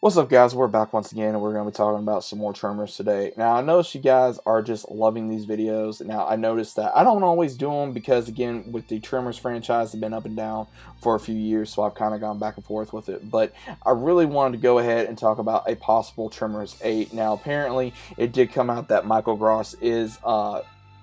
What's up, guys? We're back once again, and we're going to be talking about some more Tremors today. Now, I noticed you guys are just loving these videos. Now, I noticed that I don't always do them because, again, with the Tremors franchise, have been up and down for a few years, so I've kind of gone back and forth with it. But I really wanted to go ahead and talk about a possible Tremors 8. Now, apparently, it did come out that Michael Gross is,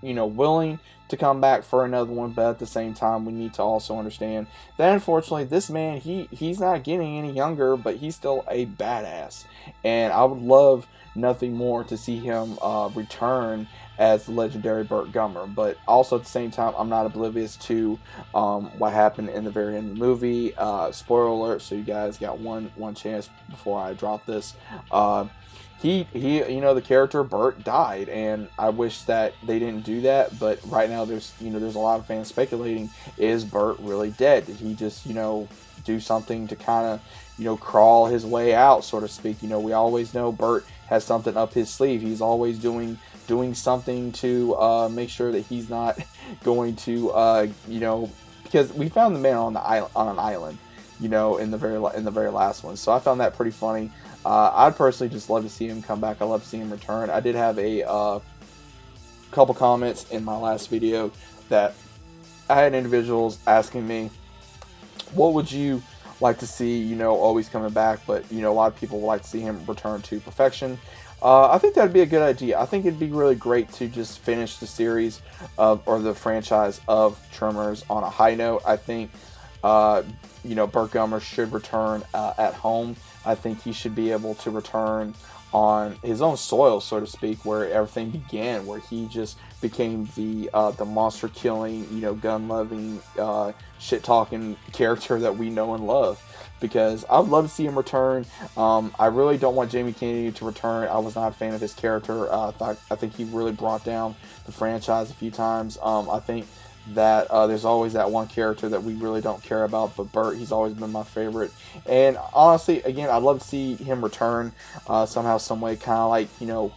willing to come back for another one, but at the same time, we need to also understand that unfortunately, this man he's not getting any younger, but he's still a badass, and I would love nothing more to see him return as the legendary Burt Gummer. But also at the same time, I'm not oblivious to what happened in the very end of the movie. Spoiler alert! So you guys got one chance before I drop this. The character Burt died, and I wish that they didn't do that. But right now, there's a lot of fans speculating: is Burt really dead? Did he just do something to kind of crawl his way out, so to speak? We always know Burt has something up his sleeve. He's always doing something to make sure that he's not going to because we found the man on an island, in the very last one. So I found that pretty funny. I'd personally just love to see him come back. I love to see him return. I did have a couple comments in my last video that I had individuals asking me, what would you like to see, always coming back, but, a lot of people would like to see him return to perfection. I think that'd be a good idea. I think it'd be really great to just finish the series or the franchise of Tremors on a high note. I think, Burt Gummer should return at home. I think he should be able to return on his own soil, so to speak, where everything began, where he just became the monster killing, gun loving, shit talking character that we know and love. Because I would love to see him return. I really don't want Jamie Kennedy to return. I was not a fan of his character. I think he really brought down the franchise a few times. I think that there's always that one character that we really don't care about, but Burt, he's always been my favorite. And honestly, again, I'd love to see him return somehow, some way, kind of like,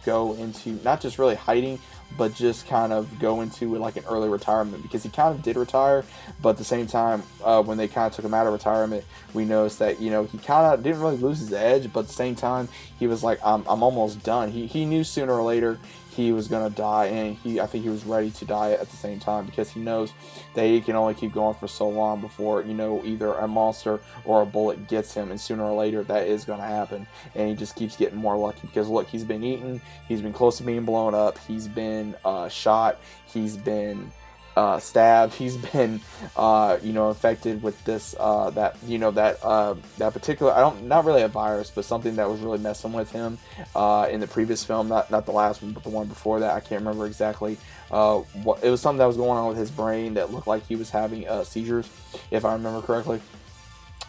go into not just really hiding, but just kind of go into like an early retirement, because he kind of did retire, but at the same time, when they kind of took him out of retirement, we noticed that, he kind of didn't really lose his edge, but at the same time, he was like, I'm almost done. He knew sooner or later he was going to die, and I think he was ready to die at the same time, because he knows that he can only keep going for so long before, either a monster or a bullet gets him, and sooner or later that is going to happen, and he just keeps getting more lucky, because look, he's been eaten, he's been close to being blown up, he's been shot, he's been stabbed, he's been infected with this that particular, not really a virus, but something that was really messing with him in the previous film, not the last one, but the one before that. I can't remember exactly what it was. Something that was going on with his brain that looked like he was having seizures, if I remember correctly.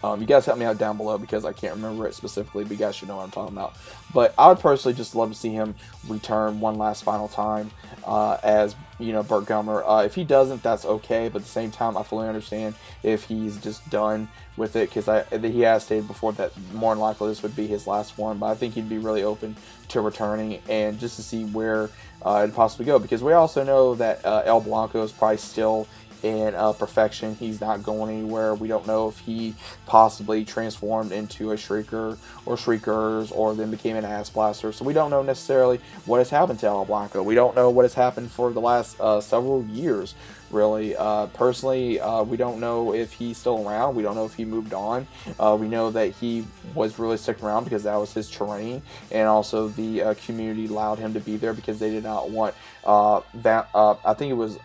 You guys help me out down below, because I can't remember it specifically, but you guys should know what I'm talking about. But I would personally just love to see him return one last final time as Burt Gummer. If he doesn't, that's okay, but at the same time, I fully understand if he's just done with it, because he has stated before that more than likely this would be his last one. But I think he'd be really open to returning, and just to see where it'd possibly go, because we also know that El Blanco is probably still in perfection. He's not going anywhere. We don't know if he possibly transformed into a Shrieker or Shriekers, or then became an Ass Blaster. So we don't know necessarily what has happened to El Blanco. We don't know what has happened for the last several years, really. Personally, we don't know if he's still around. We don't know if he moved on. We know that he was really sticking around because that was his terrain, and also the community allowed him to be there because they did not want I think it was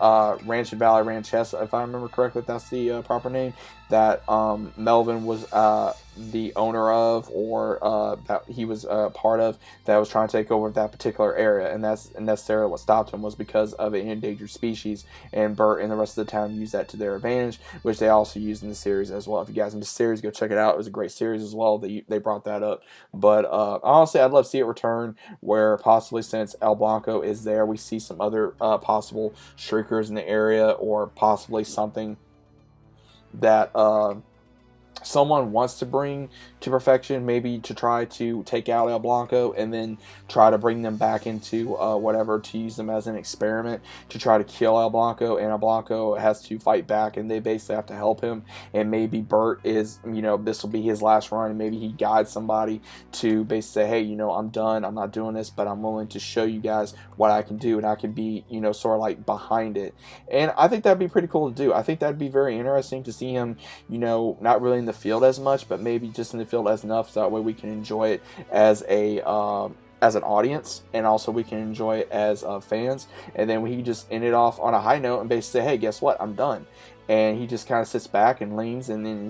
Ranch and Valley Ranchessa, if I remember correctly, if that's the proper name, that Melvin was the owner of, or that he was part of, that was trying to take over that particular area, and that's necessarily what stopped him, was because of an endangered species, and Burt and the rest of the town used that to their advantage, which they also used in the series as well. If you guys in the series, go check it out. It was a great series as well. They brought that up, but honestly, I'd love to see it return, where possibly, since El Blanco is there, we see some other possible Shriekers in the area, or possibly something that someone wants to bring to perfection, maybe to try to take out El Blanco and then try to bring them back into whatever, to use them as an experiment to try to kill El Blanco, and El Blanco has to fight back, and they basically have to help him. And maybe Burt is, this will be his last run, and maybe he guides somebody to basically say, hey, I'm done, I'm not doing this, but I'm willing to show you guys what I can do, and I can be, sort of like behind it. And I think that'd be pretty cool to do. I think that'd be very interesting to see him, not really in the field as much, but maybe just in the field as enough, so that way we can enjoy it as as an audience, and also we can enjoy it as fans. And then he just ended off on a high note and basically say, hey, guess what, I'm done. And he just kind of sits back and leans, and then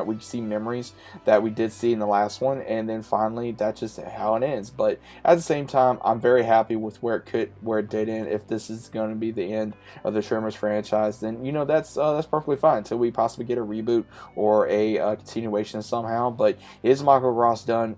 we see memories that we did see in the last one, and then finally that's just how it ends. But at the same time, I'm very happy with where it did end. If this is going to be the end of the Tremors franchise, then that's perfectly fine until we possibly get a reboot or a continuation somehow. But is Michael Ross done?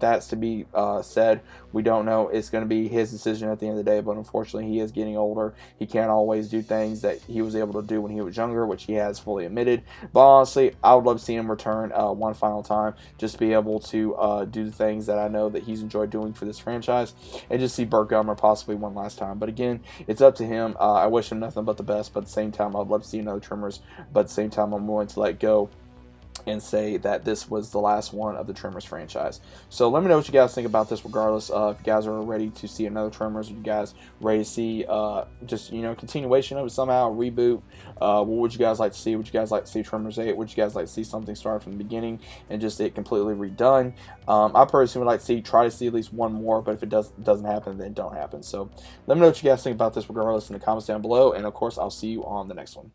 That's to be said. We don't know. It's going to be his decision at the end of the day, but unfortunately he is getting older. He can't always do things that he was able to do when he was younger, which he has fully admitted. But honestly, I would love to see him return one final time, just be able to do the things that I know that he's enjoyed doing for this franchise, and just see Burt Gummer possibly one last time. But again, it's up to him. I wish him nothing but the best, but at the same time, I'd love to see another Tremors, but at the same time, I'm willing to let go and say that this was the last one of the Tremors franchise. So let me know what you guys think about this, regardless. If you guys are ready to see another Tremors, if you guys ready to see just continuation of it somehow, a reboot. What would you guys like to see? Would you guys like to see Tremors 8? Would you guys like to see something start from the beginning and just it completely redone? I personally would like to try to see at least one more, but if it doesn't happen, then don't happen. So let me know what you guys think about this, regardless, in the comments down below, and of course I'll see you on the next one.